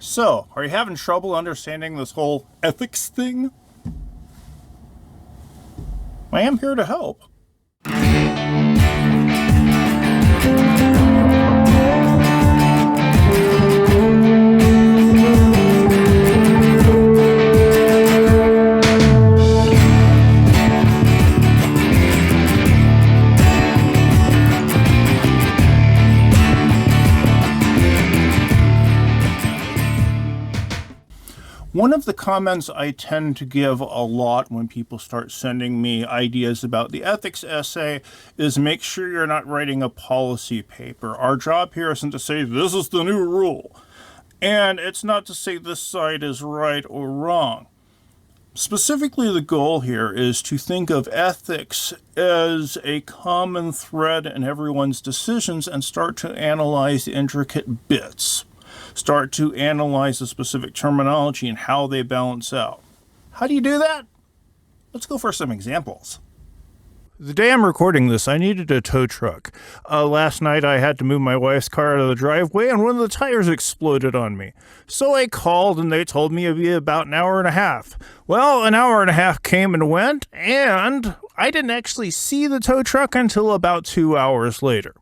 So, are you having trouble understanding this whole ethics thing? I am here to help. One of the comments I tend to give a lot when people start sending me ideas about the ethics essay is make sure you're not writing a policy paper. Our job here isn't to say this is the new rule. And it's not to say this side is right or wrong. Specifically, the goal here is to think of ethics as a common thread in everyone's decisions and start to analyze the intricate bits. Start to analyze the specific terminology and how they balance out. How do you do that? Let's go for some examples. The day I'm recording this, I needed a tow truck. Last night I had to move my wife's car out of the driveway and one of the tires exploded on me. So I called and they told me it'd be about an hour and a half. Well, an hour and a half came and went, and I didn't actually see the tow truck until about 2 hours later.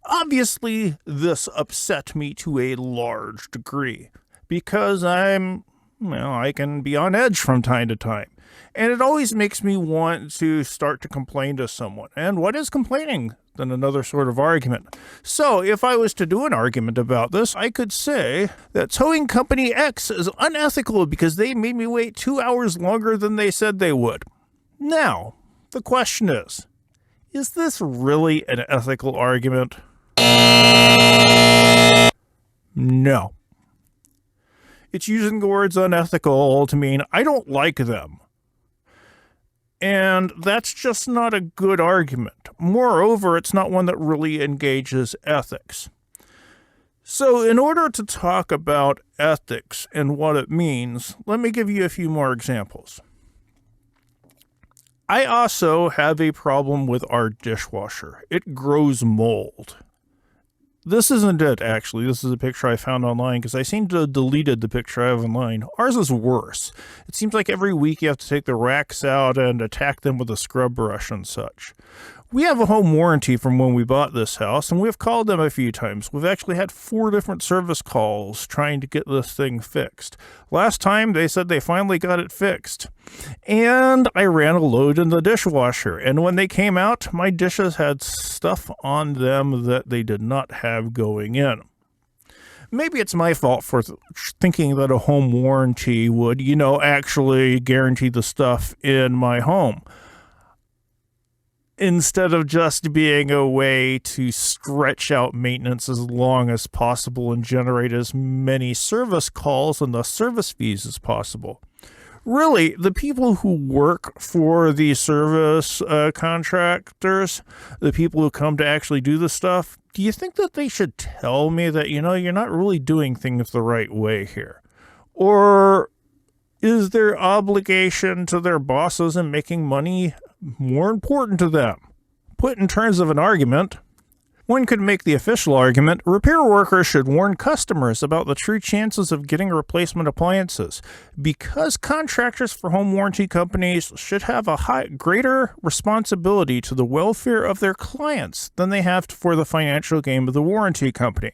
Obviously, this upset me to a large degree because I can be on edge from time to time. And it always makes me want to start to complain to someone. And what is complaining than another sort of argument? So if I was to do an argument about this, I could say that towing company X is unethical because they made me wait 2 hours longer than they said they would. Now, the question is this really an ethical argument? No. It's using the words unethical to mean I don't like them. And that's just not a good argument. Moreover, it's not one that really engages ethics. So in order to talk about ethics and what it means, let me give you a few more examples. I also have a problem with our dishwasher. It grows mold. This isn't it, actually. This is a picture I found online because I seem to have deleted the picture I have online. Ours is worse. It seems like every week you have to take the racks out and attack them with a scrub brush and such. We have a home warranty from when we bought this house, and we've called them a few times. We've actually had 4 different service calls trying to get this thing fixed. Last time, they said they finally got it fixed. And I ran a load in the dishwasher, and when they came out, my dishes had stuff on them that they did not have going in. Maybe it's my fault for thinking that a home warranty would, actually guarantee the stuff in my home, instead of just being a way to stretch out maintenance as long as possible and generate as many service calls and thus service fees as possible. Really, the people who work for the service contractors, the people who come to actually do the stuff, do you think that they should tell me that, you're not really doing things the right way here? Or is their obligation to their bosses and making money more important to them? Put in terms of an argument, one could make the official argument, repair workers should warn customers about the true chances of getting replacement appliances, because contractors for home warranty companies should have a greater responsibility to the welfare of their clients than they have for the financial gain of the warranty company.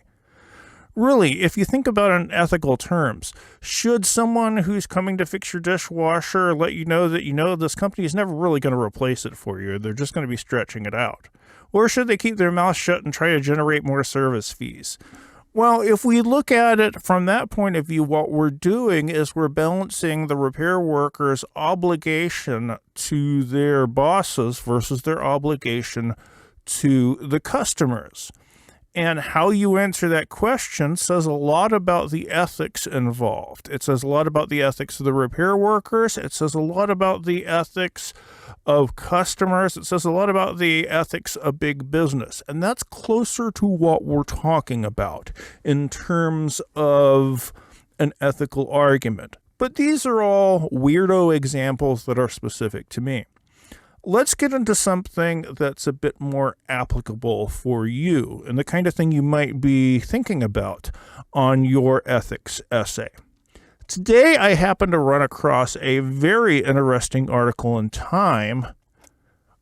Really, if you think about it in ethical terms, should someone who's coming to fix your dishwasher let you know that this company is never really going to replace it for you? They're just going to be stretching it out. Or should they keep their mouth shut and try to generate more service fees? Well, if we look at it from that point of view, what we're doing is we're balancing the repair workers' obligation to their bosses versus their obligation to the customers. And how you answer that question says a lot about the ethics involved. It says a lot about the ethics of the repair workers. It says a lot about the ethics of customers. It says a lot about the ethics of big business. And that's closer to what we're talking about in terms of an ethical argument. But these are all weirdo examples that are specific to me. Let's get into something that's a bit more applicable for you and the kind of thing you might be thinking about on your ethics essay. Today, I happened to run across a very interesting article in Time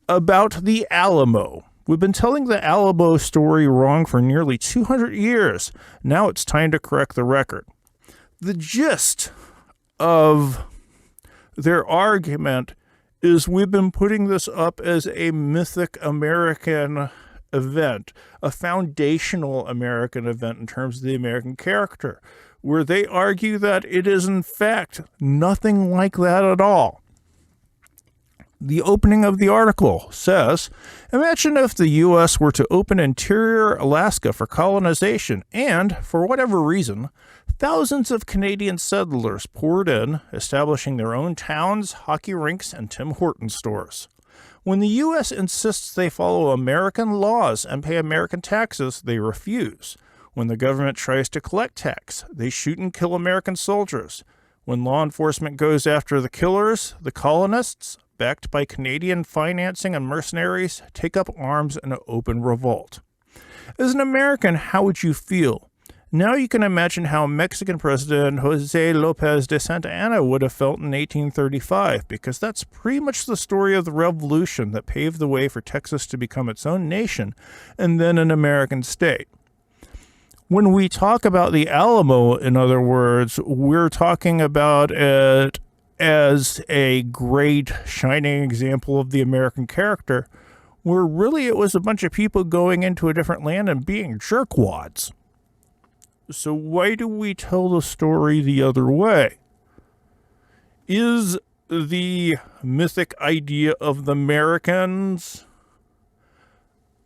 about the Alamo. We've been telling the Alamo story wrong for nearly 200 years. Now it's time to correct the record. The gist of their argument is we've been putting this up as a mythic American event, a foundational American event in terms of the American character, where they argue that it is in fact nothing like that at all. The opening of the article says, imagine if the U.S. were to open interior Alaska for colonization and, for whatever reason, thousands of Canadian settlers poured in, establishing their own towns, hockey rinks, and Tim Hortons stores. When the U.S. insists they follow American laws and pay American taxes, they refuse. When the government tries to collect tax, they shoot and kill American soldiers. When law enforcement goes after the killers, the colonists, backed by Canadian financing and mercenaries, take up arms in an open revolt. As an American, how would you feel? Now you can imagine how Mexican President Jose Lopez de Santa Anna would have felt in 1835, because that's pretty much the story of the revolution that paved the way for Texas to become its own nation and then an American state. When we talk about the Alamo, in other words, we're talking about it as a great shining example of the American character, where really it was a bunch of people going into a different land and being jerkwads. So why do we tell the story the other way? Is the mythic idea of the Americans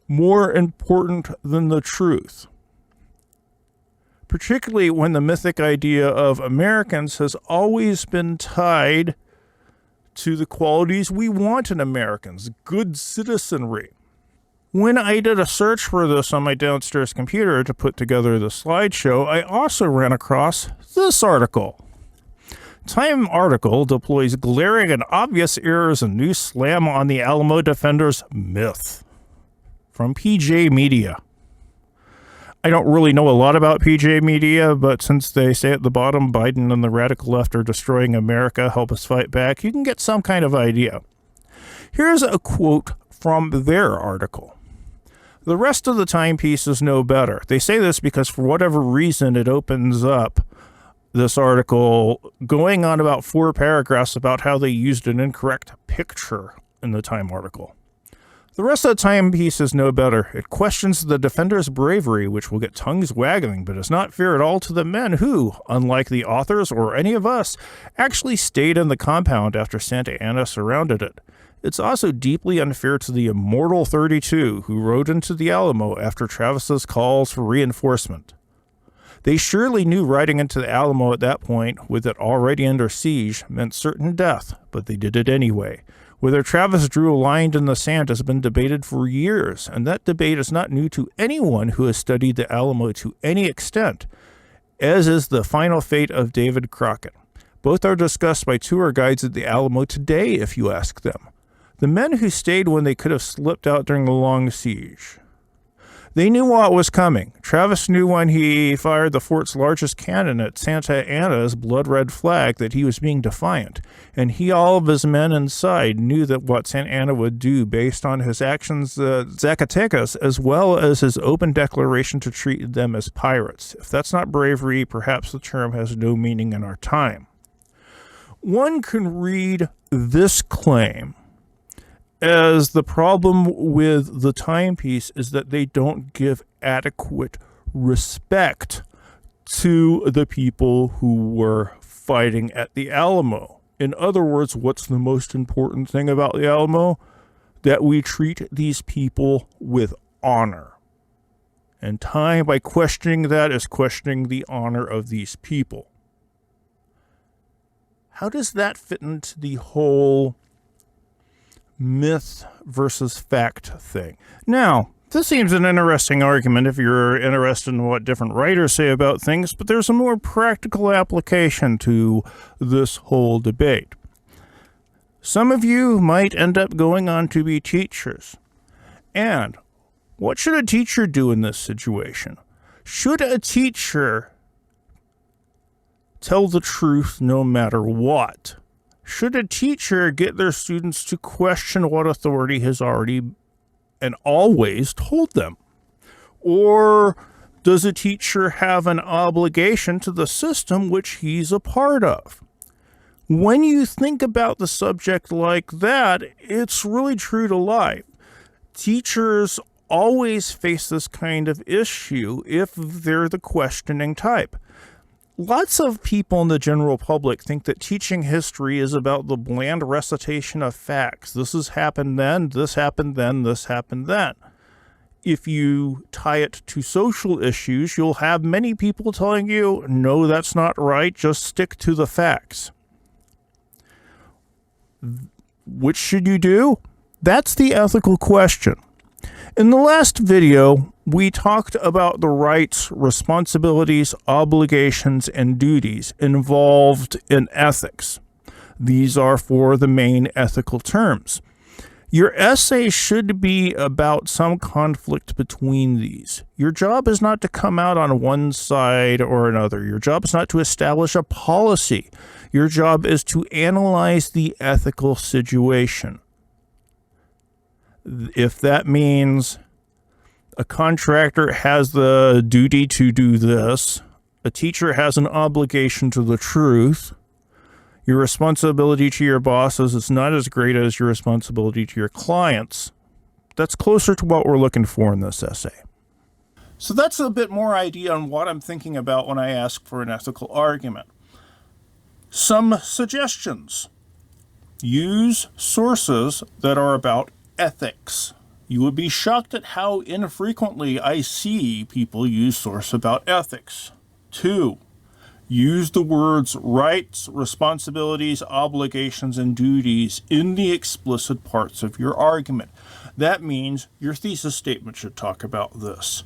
more important than the truth? Particularly when the mythic idea of Americans has always been tied to the qualities we want in Americans, good citizenry. When I did a search for this on my downstairs computer to put together the slideshow, I also ran across this article. Time article deploys glaring and obvious errors and new slam on the Alamo Defenders myth. From PJ Media. I don't really know a lot about PJ Media, but since they say at the bottom, Biden and the radical left are destroying America, help us fight back, you can get some kind of idea. Here's a quote from their article. The rest of the timepieces know better. They say this because for whatever reason it opens up this article going on about 4 paragraphs about how they used an incorrect picture in the Time article. The rest of the timepieces know better. It questions the defenders' bravery, which will get tongues wagging, but is not fair at all to the men who, unlike the authors or any of us, actually stayed in the compound after Santa Anna surrounded it. It's also deeply unfair to the immortal 32 who rode into the Alamo after Travis's calls for reinforcement. They surely knew riding into the Alamo at that point, with it already under siege, meant certain death, but they did it anyway. Whether Travis drew a line in the sand has been debated for years, and that debate is not new to anyone who has studied the Alamo to any extent, as is the final fate of David Crockett. Both are discussed by tour guides at the Alamo today, if you ask them. The men who stayed when they could have slipped out during the long siege. They knew what was coming. Travis knew when he fired the fort's largest cannon at Santa Anna's blood-red flag that he was being defiant, and all of his men inside knew that what Santa Anna would do based on his actions at Zacatecas, as well as his open declaration to treat them as pirates. If that's not bravery, perhaps the term has no meaning in our time. One can read this claim as the problem with the timepiece is that they don't give adequate respect to the people who were fighting at the Alamo. In other words, what's the most important thing about the Alamo? That we treat these people with honor. And Time, by questioning that, is questioning the honor of these people. How does that fit into the whole myth versus fact thing? Now, this seems an interesting argument if you're interested in what different writers say about things, but there's a more practical application to this whole debate. Some of you might end up going on to be teachers. And what should a teacher do in this situation? Should a teacher tell the truth no matter what? Should a teacher get their students to question what authority has already and always told them? Or does a teacher have an obligation to the system which he's a part of? When you think about the subject like that, it's really true to life. Teachers always face this kind of issue if they're the questioning type. Lots of people in the general public think that teaching history is about the bland recitation of facts. This has happened then, this happened then, this happened then. If you tie it to social issues, you'll have many people telling you, no, that's not right, just stick to the facts. Which should you do? That's the ethical question. In the last video, we talked about the rights, responsibilities, obligations, and duties involved in ethics. These are four of the main ethical terms. Your essay should be about some conflict between these. Your job is not to come out on one side or another. Your job is not to establish a policy. Your job is to analyze the ethical situation. If that means a contractor has the duty to do this, a teacher has an obligation to the truth, your responsibility to your bosses is not as great as your responsibility to your clients. That's closer to what we're looking for in this essay. So that's a bit more idea on what I'm thinking about when I ask for an ethical argument. Some suggestions. Use sources that are about ethics. You would be shocked at how infrequently I see people use source about ethics. 2. Use the words rights, responsibilities, obligations, and duties in the explicit parts of your argument. That means your thesis statement should talk about this.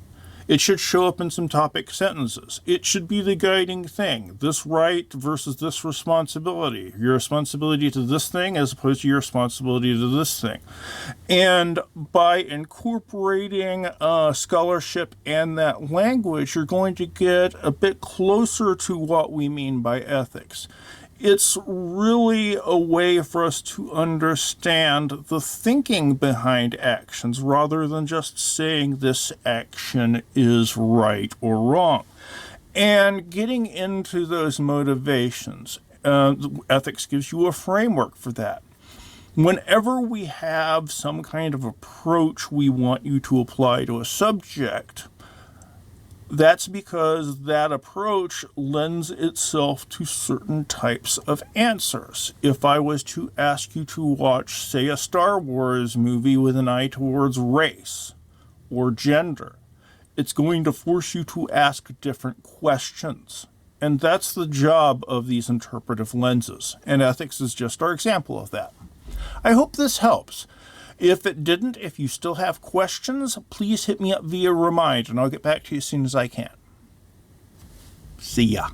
It should show up in some topic sentences. It should be the guiding thing. This right versus this responsibility. Your responsibility to this thing as opposed to your responsibility to this thing. And by incorporating scholarship and that language, you're going to get a bit closer to what we mean by ethics. It's really a way for us to understand the thinking behind actions rather than just saying this action is right or wrong. And getting into those motivations, ethics gives you a framework for that. Whenever we have some kind of approach we want you to apply to a subject, that's because that approach lends itself to certain types of answers. If I was to ask you to watch, say, a Star Wars movie with an eye towards race or gender, it's going to force you to ask different questions. And that's the job of these interpretive lenses. And ethics is just our example of that. I hope this helps. If it didn't, if you still have questions, please hit me up via Remind, and I'll get back to you as soon as I can. See ya.